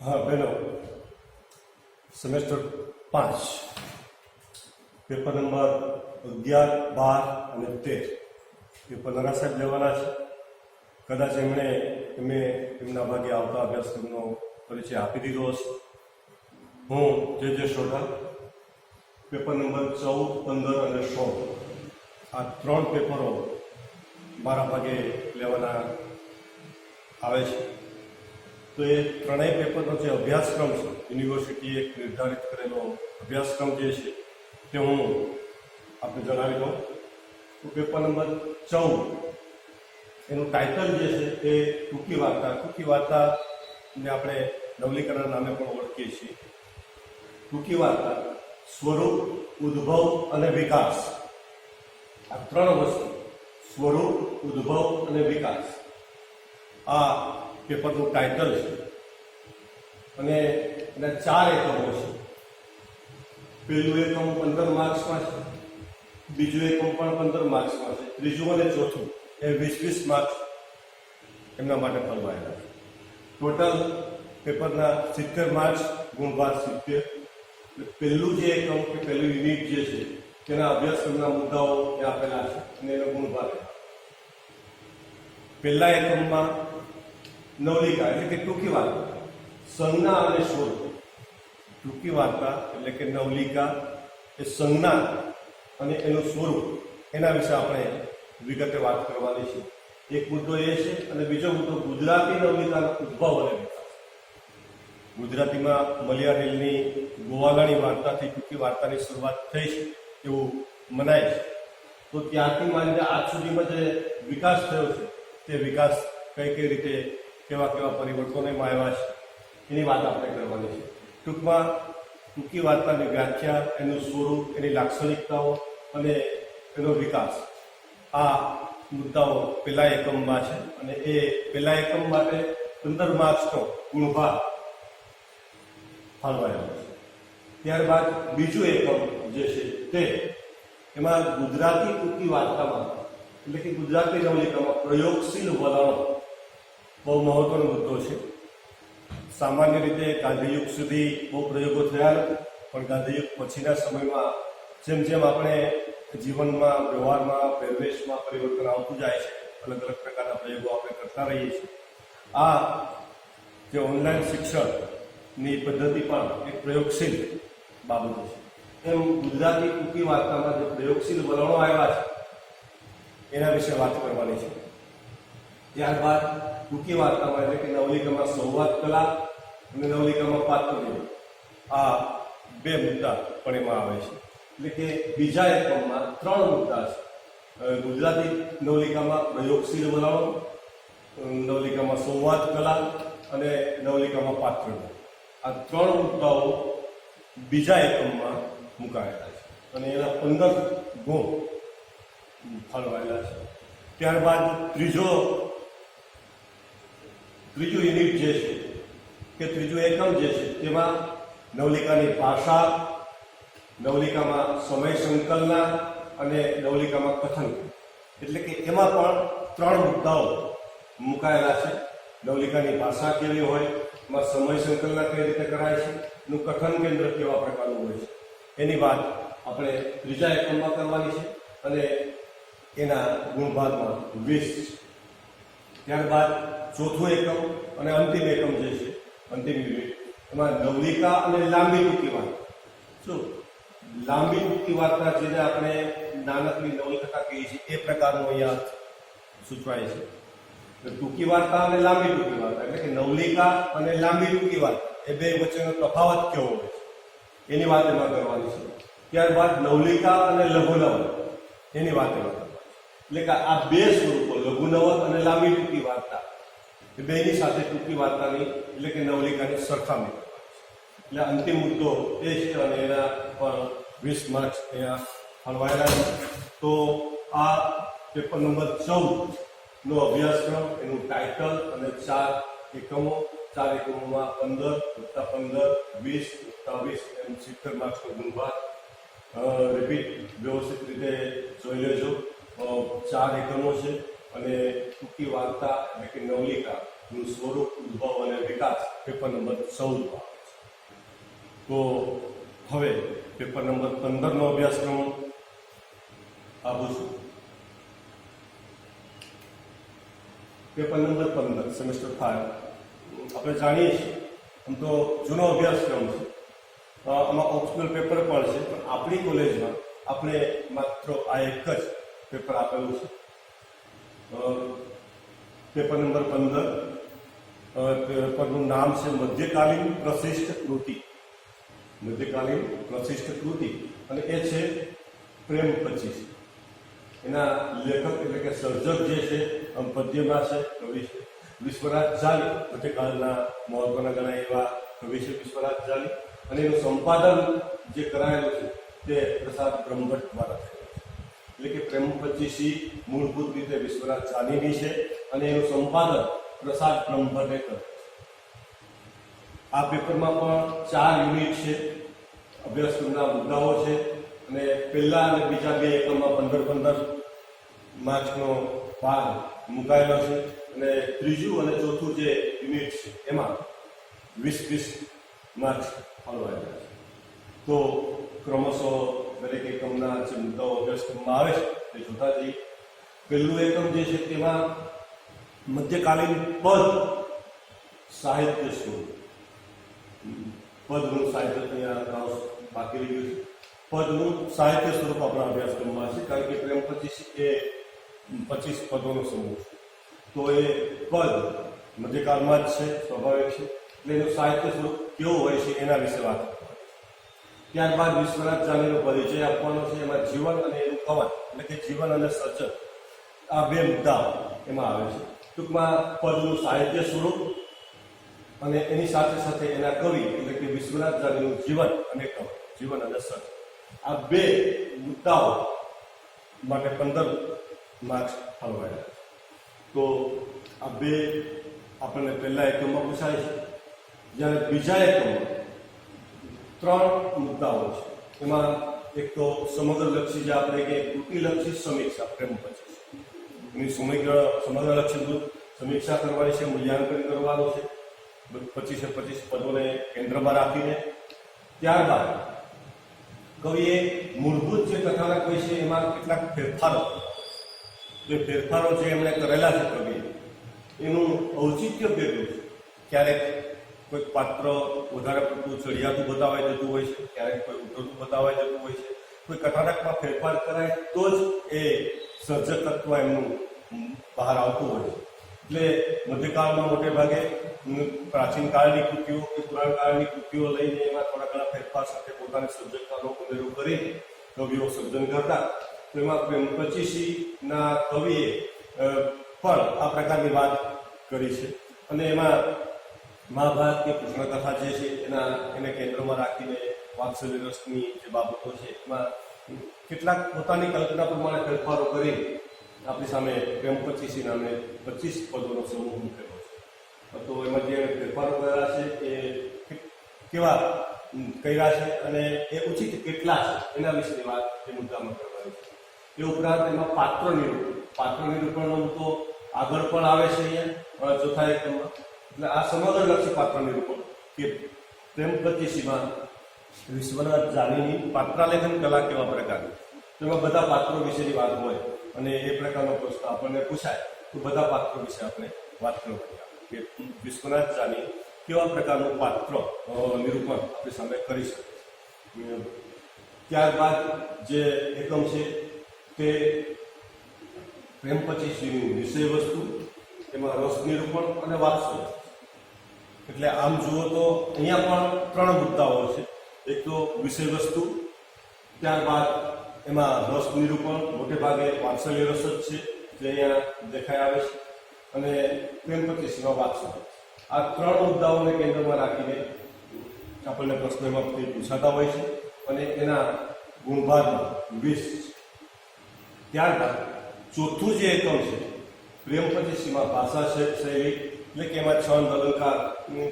हाँ बहनों, semester 5 paper number 11, 12 અને 13 પેપર નાના સાહેબ લેવાના છે. કદાચ એમણે એમના ભાગે આવતા અભ્યાસક્રમનો પરિચય આપી દીધો હશે. હું જે સોઢા પેપર નંબર 14, 15 અને 16 આ 3 પેપરો મારા ભાગે લેવાના આવે છે. તો એ ત્રણેય પેપરનો જે અભ્યાસક્રમ છે, યુનિવર્સિટીએ એક નિર્ધારિત કરેલો અભ્યાસક્રમ જે છે તે હું આપને જણાવી દઉં. તો પેપર નંબર 14 એનું ટાઇટલ જે છે તે ટૂંકી વાર્તાને આપણે નવલિકાના નામે પણ ઓળખીએ છીએ. ટૂંકી વાર્તા, સ્વરૂપ, ઉદ્ભવ અને વિકાસ, આ 3 વસ્તુ, સ્વરૂપ, ઉદ્ભવ અને વિકાસ, આ પેપરનું ટાઇટલ છે. અને એના 4 એકમો છે. પહેલું એકમ 15 માર્ક્સમાં છે, બીજું એકમ પણ 15 માર્ક્સમાં છે, ત્રીજું અને ચોથું એ 20-20 માર્ક્સ એમના માટે ફરવાયેલા છે. ટોટલ પેપરના 70 માર્ક્સ, ગુણભાર 70. પહેલું જે એકમ કે પહેલું યુનિટ જે છે તેના અભ્યાસક્રમના મુદ્દાઓ ત્યાં આપેલા છે અને એનો ગુણભાર. પહેલા એકમમાં નવલિકા એટલે કે ટૂંકી વાર્તા, સંજ્ઞા અને સ્વરૂપ. ટૂંકી વાર્તા એટલે કે નવલિકા એ સંજ્ઞા અને એનું સ્વરૂપ, એના વિશે આપણે વિગતે વાત કરવાની છે. એક મુદ્દો એ છે અને બીજો મુદ્દો ગુજરાતી નવલિકાનો ઉદ્ભવ અને વિકાસ. ગુજરાતીમાં મલયાણીની ગોવાલાની વાર્તાથી ટૂંકી વાર્તાની શરૂઆત થઈ છે એવું મનાય છે. તો ત્યારથી માંડીને આજ સુધીમાં જે વિકાસ થયો છે તે વિકાસ કઈ રીતે, કેવા પરિવર્તનોમાં આવ્યા છે એની વાત આપણે કરવાની છે. ટૂંકમાં ટૂંકી વાર્તાની વ્યાખ્યા, એનું સ્વરૂપ, એની લાક્ષણિકતાઓ અને એનો વિકાસ, આ મુદ્દાઓ પહેલા એકમમાં છે. અને એ પહેલા એકમ માટે 15 માર્ક્સનો ગુણભાર ફાળવાયેલો છે. ત્યારબાદ બીજું એકમ જે છે તે એમાં ગુજરાતી ટૂંકી વાર્તામાં એટલે કે ગુજરાતી નવલિકામાં પ્રયોગશીલ વલણો બહુ મહત્વનો મુદ્દો છે. સામાન્ય રીતે ગાંધીયુગ સુધી બહુ પ્રયોગો થયા નથી, પણ ગાંધીયુગ પછીના સમયમાં જેમ જેમ આપણે જીવનમાં, વ્યવહારમાં, પહેરવેશમાં પરિવર્તન આવતું જાય છે, અલગ અલગ પ્રકારના પ્રયોગો આપણે કરતા રહીએ છીએ. આ જે ઓનલાઈન શિક્ષણની પદ્ધતિ પણ એક પ્રયોગશીલ બાબત છે. એમ ગુજરાતી ટૂંકી વાર્તામાં જે પ્રયોગશીલ વલણો આવ્યા છે એના વિશે વાત કરવાની છે. ત્યારબાદ ટૂંકી વાર્તામાં એટલે કે નવલિકામાં સંવાદ કલા અને નવલિકામાં પાત્રવ્યૂહ, આ 2 મુદ્દા પણ એમાં આવે છે. એટલે કે બીજા એકમમાં 3 મુદ્દા છે. ગુજરાતી નવલિકામાં પ્રયોગશીલ વલણો, નવલિકામાં સંવાદ કલા અને નવલિકામાં પાત્રવ્યૂહ, આ 3 મુદ્દાઓ બીજા એકમમાં મુકાયેલા છે અને એના 15 ગુણ ફાળવાયેલા છે. ત્યારબાદ ત્રીજું યુનિટ જે છે કે ત્રીજું એકમ જે છે તેમાં નવલિકાની ભાષા, નવલિકામાં સમય સંકલના અને નવલિકામાં કથન, એટલે કે એમાં પણ 3 મુદ્દાઓ મુકાયેલા છે. નવલિકાની ભાષા કેવી હોય, એમાં સમય સંકલના કઈ રીતે કરાય છે, એનું કથન કેન્દ્ર કેવા પ્રકારનું હોય છે, એની વાત આપણે ત્રીજા એકમમાં કરવાની છે અને એના ગુણભારમાં 20. ત્યારબાદ ચોથું એકમ અને અંતિમ એકમ જે છે, અંતિમ યુનિટ, એમાં નવલિકા અને લાંબી ટૂંકી વાર્તા. શું લાંબી ટૂંકી વાર્તા જેને આપણે નાનકડી નવલકથા કહીએ છીએ એ પ્રકારનું અહીંયા સૂચવાય છે. ટૂંકી વાર્તા અને લાંબી ટૂંકી વાર્તા એટલે કે નવલિકા અને લાંબી ટૂંકી વાર્તા એ 2 વચ્ચેનો તફાવત કેવો હોય છે એની વાત એમાં કરવાની છે. ત્યારબાદ નવલિકા અને લઘુનવલ એની વાત એમાં કરવાની છે. એટલે કે આ 2 સ્વરૂપો, લઘુનવલ અને લાંબી ટૂંકી વાર્તા, એ 2ની સાથે ટૂંકી વાર્તાની એટલે કે નવલિકાની સરખામણી કરવાની છે. એટલે અંતિમ મુદ્દો એ છે અને એના પર 20 માર્ક્સ અહીંયા ફાળવાયેલા છે. તો આ પેપર નંબર 14નો અભ્યાસક્રમ, એનું ટાઇટલ અને 4 એકમો, 4 એકમોમાં 15 + 15 20 + 20 એમ 70 માર્ક્સનો ગુણભાર. રિપીટ વ્યવસ્થિત રીતે જોઈ લેજો. 4 એકમો છે અને ટૂંકી વાર્તા એટલે કે નવલિકા નું સ્વરૂપ, ઉદ્ભવ અને વિકાસ પેપર નંબર 14 આવે છે. તો હવે પેપર નંબર 15નો અભ્યાસક્રમ આપું છું. પેપર નંબર 15 સેમેસ્ટર 5 આપણે જાણીએ છીએ આમ તો જૂનો અભ્યાસક્રમ છે, આમાં ઓપ્શનલ પેપર પણ છે, પણ આપણી કોલેજમાં આપણે માત્ર આ એક જ પેપર આપેલું છે. પેપર નંબર 15 પેપરનું નામ છે મધ્યકાલીન પ્રશિષ્ટ કૃતિ. મધ્યકાલીન પ્રશિષ્ટ કૃતિ અને એ છે પ્રેમ 25. એના લેખક એટલે કે સર્જક જે છે પદ્યમાં છે, કવિ છે વિશ્વનાથ ઝાલી. મધ્યકાળના મહત્વના ઘણા એવા કવિ છે વિશ્વનાથ ઝાલી, અને એનું સંપાદન જે કરાયેલું છે તે પ્રસાદ બ્રહ્મભટ્ટ દ્વારા થયેલું છે. એટલે કે પ્રેમ 25 મૂળભૂત રીતે વિશ્વનાથ ઝાલીની છે અને એનું સંપાદન પ્રસાદ બ્રહ્મભટ્ટે કર્યું છે. આ પેપરમાં પણ 4 યુનિટ છે, અભ્યાસક્રમના મુદ્દાઓ છે, અને પહેલા અને બીજા 2 એકમમાં 15-15 માર્ક્સનો ભાગ મુકાયેલો છે, અને ત્રીજું અને ચોથું જે યુનિટ છે એમાં 20-20 માર્ક્સ ફાળવાયેલા છે. તો ક્રમશઃ દરેક એકમના જે મુદ્દાઓ અભ્યાસક્રમમાં આવે છે તે જોતા જઈએ. પહેલું એકમ જે છે તેમાં મધ્યકાલીન પદ સાહિત્ય સ્વરૂપ. પદનું સાહિત્ય અહીંયા બાકી રહ્યું છે. પદનું સાહિત્ય સ્વરૂપ આપણા અભ્યાસક્રમમાં છે, કારણ કે પ્રેમ 25 એ 25 પદોનો સમૂહ છે. તો એ પદ મધ્યકાળમાં જ છે, સ્વાભાવિક છે, એટલે એનું સાહિત્ય સ્વરૂપ કેવું હોય છે એના વિશે વાત કરવાની. ત્યારબાદ વિશ્વનાથ ઝાલીનો પરિચય આપવાનો છે. એમાં જીવન અને એનું કવન એટલે કે જીવન અને સર્જન, આ 2 મુદ્દાઓ એમાં આવે છે. ટૂંકમાં પદનું સાહિત્ય સ્વરૂપ અને એની સાથે સાથે એના કવિ એટલે કે વિશ્વનાથ ઝાલીનું જીવન અને કવન, જીવન અને સર્જન, આ 2 મુદ્દાઓ માટે 15 માર્ક્સ ફાળવાયેલા. તો આ 2 આપણને પહેલા એકમમાં પૂછાય છે. જ્યારે બીજા એકમમાં 3 મુદ્દાઓ છે. એમાં એક તો સમગ્રલક્ષી, જે આપણે કે કૃતિલક્ષી સમીક્ષા પ્રેમ 25, એની સમગ્રલક્ષી સમીક્ષા કરવાની છે, મૂલ્યાંકન કરવાનું છે 25 પદોને કેન્દ્રમાં રાખીને. ત્યારબાદ કવિએ મૂળભૂત જે કથાનક હોય છે એમાં કેટલાક ફેરફારો, જે ફેરફારો જે એમણે કરેલા છે કવિએ, એનું ઔચિત્ય કર્યું છે. ક્યારેક કોઈક પાત્ર વધારે પડતું ચડિયાતું બતાવાઈ જતું હોય છે, ક્યારેક કોઈ ઉતરતું બતાવાઈ જતું હોય છે. કોઈ કથાનકમાં ફેરફાર કરાય તો જ એ સર્જકત્વ એમનું બહાર આવતું હોય છે. એટલે મધ્યકાળમાં મોટે ભાગે પ્રાચીન કાળની કૃતિઓ કે પુરાણ કાળની કૃતિઓ લઈને એમાં થોડા ઘણા ફેરફાર સાથે પોતાની સર્જકતાનો ઉમેરો કરીને કવિઓ સર્જન કરતા. તો એમાં પ્રેમ 25ના કવિએ પણ આ પ્રકારની વાત કરી છે. અને એમાં મહાભારત કે કૃષ્ણ કથા જે છે એને કેન્દ્રમાં રાખીને વાત્સલ્ય રસની જે બાબતો છે એમાં કેટલાક પોતાની કલ્પના પ્રમાણે ફેરફારો કરી આપણી સામે પ્રેમ 25 નામે 25 પદોનો સમૂહ મૂકેલો છે. તો એમાં જે ફેરફારો કર્યા છે એ કેવા કર્યા છે અને એ ઉચિત કેટલા છે એના વિશેની વાત એ મુદ્દામાં કરવાની છે. એ ઉપરાંત એમાં પાત્ર નિરૂપણનો તો આગળ પણ આવે છે અહીંયા ચોથા એકમમાં. એટલે આ સમગ્રલક્ષી પાત્ર નિરૂપણ કે પ્રેમ 25માં વિશ્વનાથ ઝાલીની પાત્રાલેખન કલા કેવા પ્રકારની, તો એમાં બધા પાત્રો વિશેની વાત હોય અને એ પ્રકારનો પ્રશ્ન આપણને પૂછાય તો બધા પાત્રો વિશે આપણે વાત કરવાની કે વિશ્વનાથ ઝાલી કેવા પ્રકારનું પાત્ર નિરૂપણ આપણી સામે કરી શકે. ત્યારબાદ જે એકમ છે તે પ્રેમ 25ની વિષય વસ્તુ, એમાં રસ નિરૂપણ અને વાત્સલ્ય. એટલે આમ જુઓ તો અહીંયા પણ 3 મુદ્દાઓ છે. એક તો વિષય વસ્તુ, ત્યારબાદ એમાં રસ નિરૂપણ, મોટે ભાગે વાત્સલ્ય રસ જ છે જે અહીંયા દેખાઈ આવે છે, અને પ્રેમ 25માં વાત્સલ્ય. આ 3 મુદ્દાઓને કેન્દ્રમાં રાખીને આપણને પ્રશ્નો એમાં પૂછાતા હોય છે અને એના ગુણભારમાં 20. ત્યારબાદ ચોથું જે એકમ છે પ્રેમ 25માં ભાષા શૈલી, એટલે કે એમાં છંદ અલંકાર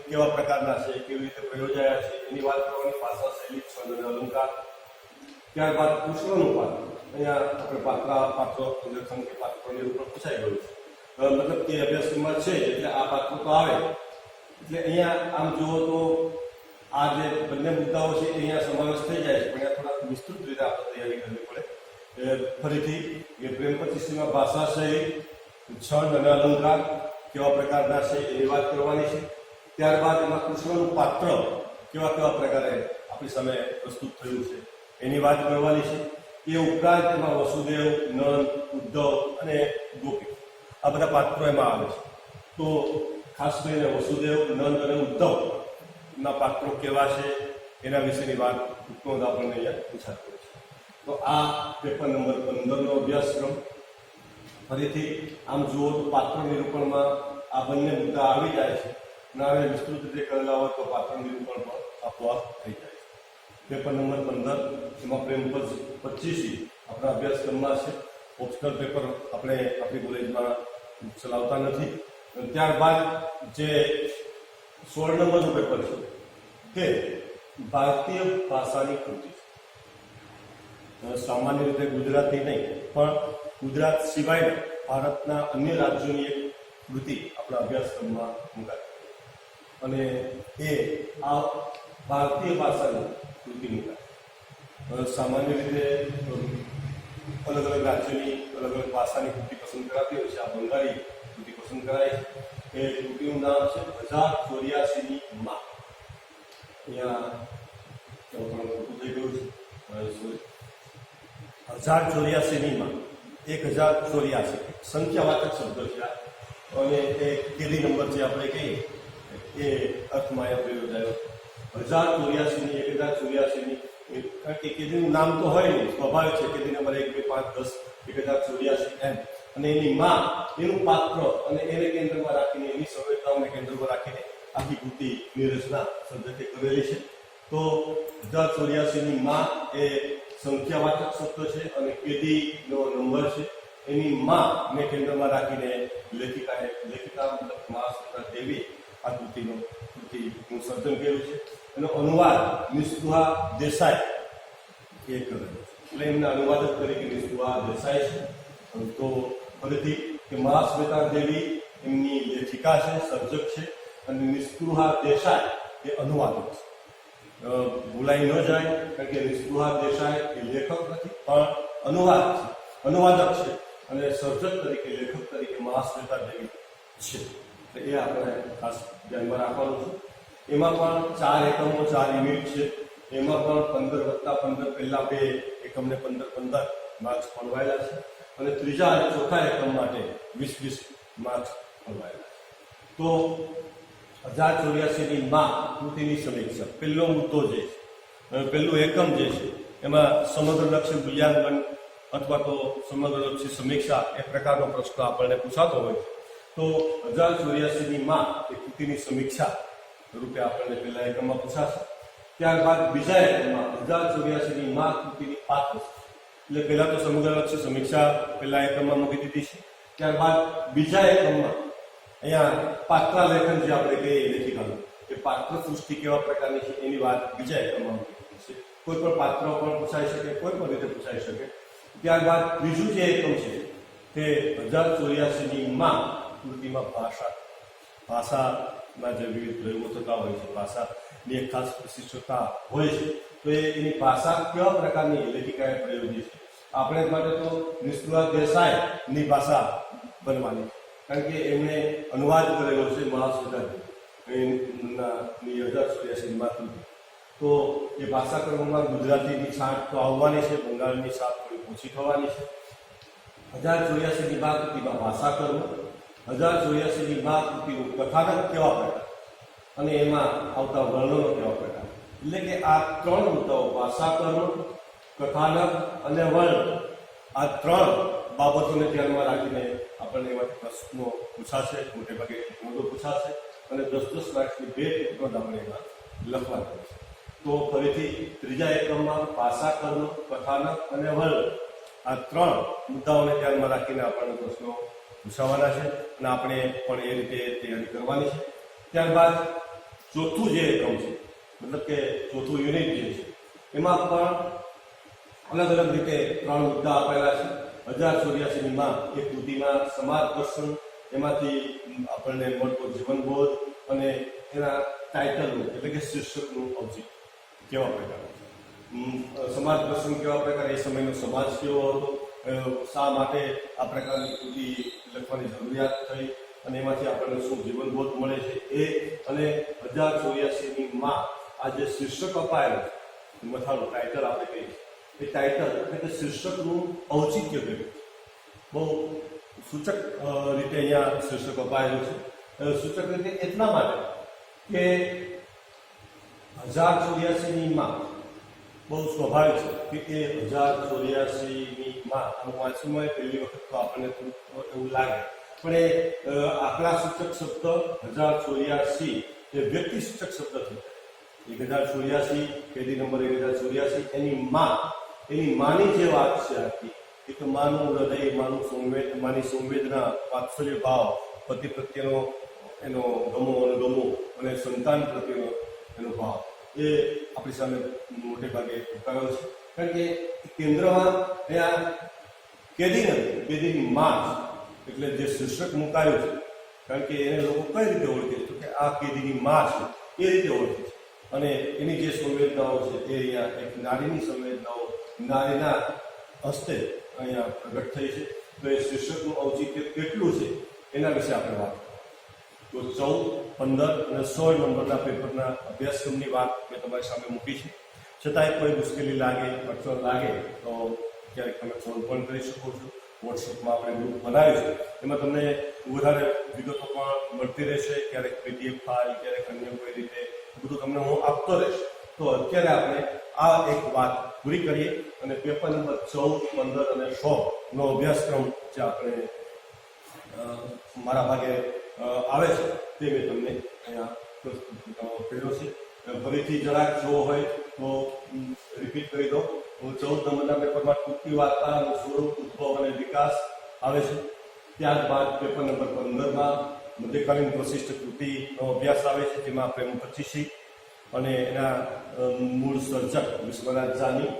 કેવા પ્રકારના છે, કેવી રીતે પ્રયોજાયા છે એની વાત કરવાની, ભાષા શૈલી, છંદ અને અલંકાર. ત્યારબાદ કૃષ્ણનું પાત્ર, અહીંયા આપણે પાત્ર નિરીક્ષણ કે પાત્ર નિરૂપણ પૂછાઈ ગયું છે. મતલબ કે અભ્યાસક્રમમાં છે એટલે આ પાત્રો તો આવે. એટલે અહીંયા આમ જુઓ તો આ જે બંને મુદ્દાઓ છે એ અહીંયા સમાવેશ થઈ જાય છે, પણ અહીંયા થોડાક વિસ્તૃત રીતે આપણે તૈયારી કરવી પડે. ફરીથી એ પ્રેમ પચીસીમાં ભાષા શૈલી, છંદ અને અલંકાર કેવા પ્રકારના છે એની વાત કરવાની છે. ત્યારબાદ એમાં કૃષ્ણનું પાત્ર કેવા કેવા પ્રકારે આપણી સામે પ્રસ્તુત થયું છે એની વાત કરવાની છે. એ ઉપરાંત એમાં વસુદેવ, નંદ, ઉદ્ધવ અને ગોપી આ બધા પાત્રો એમાં આવે છે. તો ખાસ કરીને વસુદેવ, નંદ અને ઉદ્ધવના પાત્રો કેવા છે એના વિશેની વાત ટૂંકમાં આપણને અહીંયા પૂછાતી હોય છે. તો આ પેપર નંબર 15નો અભ્યાસક્રમ. ફરીથી આમ જુઓ તો પાત્ર નિરૂપણમાં આ બંને મુદ્દા આવી જાય છે અને હવે વિસ્તૃત રીતે કરેલા હોય તો પાત્ર નિરૂપણ પણ આપોઆપ થઈ જાય છે. પેપર નંબર 15 એમાં પ્રેમ 25 આપણા અભ્યાસક્રમમાં છે. ઓપ્શનલ પેપર આપણે આપણી કોલેજમાં ચલાવતા નથી. ત્યારબાદ જે 16 નંબરનું પેપર છે તે ભારતીય ભાષાની કૃતિ છે. સામાન્ય રીતે ગુજરાતી નહીં પણ ગુજરાત સિવાયના ભારતના અન્ય રાજ્યોની એક કૃતિ આપણા અભ્યાસક્રમમાં મુકાય અને એ આ ભારતીય ભાષાની કૃતિ મુકાય. સામાન્ય રીતે અલગ અલગ રાજ્યોની અલગ અલગ ભાષાની કૃતિ પસંદ કરાતી હોય છે. આ બંગાળી કૃતિ પસંદ કરાય છે. એ કૃતિનું નામ છે 1084ની માં. અહીંયા ખોટું થઈ ગયું છે. 1084ની માં 1084 સંખ્યાવાચક શબ્દ છે અને એ કેદી નંબર છે આપણે કહીએ એ અર્થમાં અહીંયા પ્રયોજાયો. 1084ની 1084ની કારણ કે કેદીનું નામ તો હોય નહીં, સ્વાભાવિક છે. કેદી નંબર 1, 2, 5, 10, 1084 એમ. અને એની માં, એનું પાત્ર અને એને કેન્દ્રમાં રાખીને એની સંવેદનાઓને કેન્દ્રમાં રાખીને આખી કૃતિની રચના સર્જકે કરેલી છે. તો 1084ની માં એ સંખ્યાવાચક શબ્દ છે અને કેદીનો નંબર છે. એની માં ને કેન્દ્રમાં રાખીને લેખિકા મતલબ મહાશ્વેતા દેવી આ કૃતિનું સર્જન કર્યું છે. એનો અનુવાદ નિસ્તુહા દેસાઈ એ કરેલો છે. એટલે એમના અનુવાદક તરીકે નિસ્તુહા દેસાઈ છે. તો ફરીથી કે મહાશ્વેતા દેવી એમની લેખિકા છે, સર્જક છે અને નિસ્તુહા દેસાઈ એ અનુવાદક છે. ભૂલાઈ ન જાય કારણ કે નિસ્તુહા દેસાઈ એ લેખક નથી પણ અનુવાદક છે અને સર્જક તરીકે લેખક તરીકે મહાશ્વેતા દેવી છે. એ આપણે ખાસ ધ્યાનમાં રાખવાનું છે. એમાં પણ 4 એકમો 4 યુનિટ છે. એમાં પણ 15+15 પહેલા 2 એકમને 15-15 માર્ક્સ ફળવાયેલા છે અને ત્રીજા અને ચોથા એકમ માટે 20-20 માર્ક્સ ફળવાયેલા છે. તો 1084ની માં કૃતિની સમીક્ષા પહેલો મુદ્દો જે છે, પહેલું એકમ જે છે એમાં સમગ્રલક્ષી મૂલ્યાંકન અથવા તો સમગ્રલક્ષી સમીક્ષા એ પ્રકારનો પ્રશ્ન આપણને પૂછાતો હોય છે. તો 1084ની માં એ કૃતિની સમીક્ષા રૂપે આપણને પહેલા એકમમાં પૂછાશે. ત્યારબાદ બીજા એકમમાં 1084ની માં કૃતિની પાત્ર, એટલે પહેલા તો સમગ્રલક્ષી સમીક્ષા પહેલા એકમમાં મૂકી દીધી છે. ત્યારબાદ બીજા એકમમાં અહીંયા પાત્રાલેખન જે આપણે કહીએ લેખિકાનું એ પાત્ર સૃષ્ટિ કેવા પ્રકારની છે એની વાત બીજા એકમમાં મૂકી દીધી છે. કોઈ પણ પાત્ર પણ પૂછાઈ શકે, કોઈ પણ રીતે પૂછાઈ શકે. ત્યારબાદ ત્રીજું જે એકમ છે તે 1084ની માં કૃતિમાં ભાષાના જે વિવિધ પ્રયોગો થતા હોય છે, ભાષાની એક ખાસ વિશિષ્ટતા હોય છે. તો એની ભાષા કેવા પ્રકારની લેખિકાએ પ્રયોગી છે. આપણે માટે તો નિસ્તુહા દેસાઈની ભાષા બનવાની છે કારણ કે એમણે અનુવાદ કરેલો છે મહાશ્વેતા દેવીની 1084ની માં કૃતિ. તો એ ભાષાક્રમમાં ગુજરાતીની છાંટ તો આવવાની છે, બંગાળની છાંટ થોડી ઓછી થવાની છે. 1084ની માં કૃતિમાં ભાષા કર્મ, 1084ની માં કૃતિનું કથાનક કેવા પ્રકાર અને એમાં આવતા વર્ણનો કેવા પ્રકાર. એટલે કે આ 3 મુદ્દાઓ ભાષાકર્મ, કથાનક અને વર્ણ, આ 3 બાબતોને ધ્યાનમાં રાખીને આપણને એમાંથી પ્રશ્નો પૂછાશે. મોટે ભાગે મોટો પૂછાશે અને 10-10 માર્ક્સની 2 ટિપ્પણી આપણે એમાં લખવાની છે. તો ફરીથી ત્રીજા એકમમાં ભાષાકર્મ, કથાનક અને વર્ણ આ 3 મુદ્દાઓને ધ્યાનમાં રાખીને આપણને પ્રશ્નો પૂછાવાના છે અને આપણે પણ એ રીતે તૈયારી કરવાની છે. ત્યારબાદ ચોથું જે એકમ છે મતલબ કે ચોથું યુનિટ જે છે એમાં પણ અલગ અલગ રીતે 3 મુદ્દા આપેલા છે. 1084ની માં એ કૃતિના સમાજ દર્શન એમાંથી આપણને મળતો જીવનબોધ અને એના ટાઇટલનું એટલે કે શીર્ષકનું ઔચિત્ય કેવા પ્રકારનું છે, સમાજ પ્રસંગ કેવા પ્રકાર, એ સમયનો સમાજ કેવો હતો, શા માટે આ પ્રકારની કૃતિ લખવાની જરૂરિયાત થઈ અને એમાંથી આપણને શું જીવનબોધ મળે છે એ, અને 1084ની માં આ જે શીર્ષક અપાયેલું છે, મથાળું ટાઇટલ આપણે કહીએ એ ટાઇટલ એટલે કે શીર્ષકનું ઔચિત્ય કર્યું છે. બહુ સૂચક રીતે અહીંયા શીર્ષક અપાયેલું છે. સૂચક રીતે એટલા માટે કે 1084ની માં બહુ સ્વાભાવિક છે કે એ 1084ની માં આનું વાંચનમાં પહેલી વખત તો આપણને એવું લાગે, પણ એ આંકડા સૂચક શબ્દ 1084 એ વ્યક્તિ સૂચક શબ્દ છે. 1084 પેઢી નંબર 1084 એની માની જે વાત છે આખી, એક માનું હૃદય, માની સંવેદના, વાત્સલ્ય ભાવ, પતિ પ્રત્યેનો એનો ગમો અને ગમો અને સંતાન પ્રત્યેનો એનો ભાવ એ આપણી સામે મોટે ભાગે ઉકાળ્યો છે. કારણ કે કેન્દ્રમાં ત્યાં કેદી નથી, કેદીની માં એટલે જે શીર્ષક મુકાયું છે, કારણ કે એને લોકો કઈ રીતે ઓળખે છે કે આ કેદીની માં છે એ રીતે ઓળખે છે. અને એની જે સંવેદનાઓ છે એ અહીંયા એક નારીની સંવેદનાઓ નારીના હસ્તે અહીંયા પ્રગટ થઈ છે. તો એ શીર્ષકનું ઔચિત્ય કેટલું છે એના વિશે આપણે વાત કરીએ. તો 14, 15 અને 16 નંબરના પેપરના અભ્યાસક્રમની વાત મેં તમારી સામે મૂકી છે. છતાંય કોઈ મુશ્કેલી લાગે, અડચણ લાગે તો ક્યારેક તમે ફોન પણ કરી શકો છો. વોટ્સઅપમાં આપણે ગ્રુપ બનાવ્યું છે, એમાં તમને વધારે વિગતો પણ મળતી રહેશે. ક્યારેક PDF ફાઇલ, ક્યારેક અન્ય કોઈ રીતે બધું તમને હું આપતો રહીશ. તો અત્યારે આપણે આ એક વાત પૂરી કરીએ અને પેપર નંબર 14, 15 અને 16નો અભ્યાસક્રમ જે આપણે મારા ભાગે આવે છે તે મેં તમને અહીંયા પ્રસ્તુત કર્યો છે. ફરીથી જરાક જોવો હોય તો રિપીટ કરી દો. 14 નંબરના પેપરમાં ટૂંકી વાર્તાનું સ્વરૂપ, ઉદ્ભવ અને વિકાસ આવે છે. ત્યારબાદ પેપર નંબર 15માં મધ્યકાલીન પ્રશિષ્ટ કૃતિનો અભ્યાસ આવે છે, જેમાં પ્રેમ 25 અને એના મૂળ સર્જક વિશ્વનાથ જાની,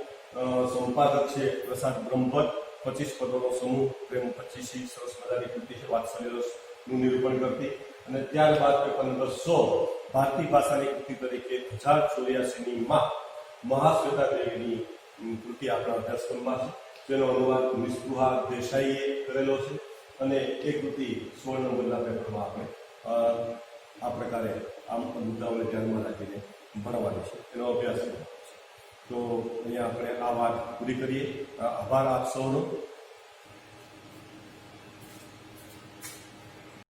સંપાદક છે પ્રસાદ બ્રહ્મભટ્ટ, 25 પદોનો સમૂહ, પ્રેમ 25 સરસ મજાની કૃતિ છે, વાત્સલ્ય રસનું નિરૂપણ કરતી. અને ત્યારબાદ પેપર નંબર 16 ભારતીય ભાષાની કૃતિ તરીકે 1084ની માં મહાશ્વેતા દેવીની કૃતિ આપણા અભ્યાસક્રમમાં છે, જેનો અનુવાદ નિસ્પૃહા દેસાઈએ કરેલો છે. અને એ કૃતિ 16 નંબરના પેપરમાં આપણે આ પ્રકારે આમ મુદ્દાઓને ધ્યાનમાં રાખીને ભણવાની છે, એનો અભ્યાસ કરવાનો છે. તો અહીંયા આપણે આ વાત પૂરી કરીએ. આભાર આપ સૌનો.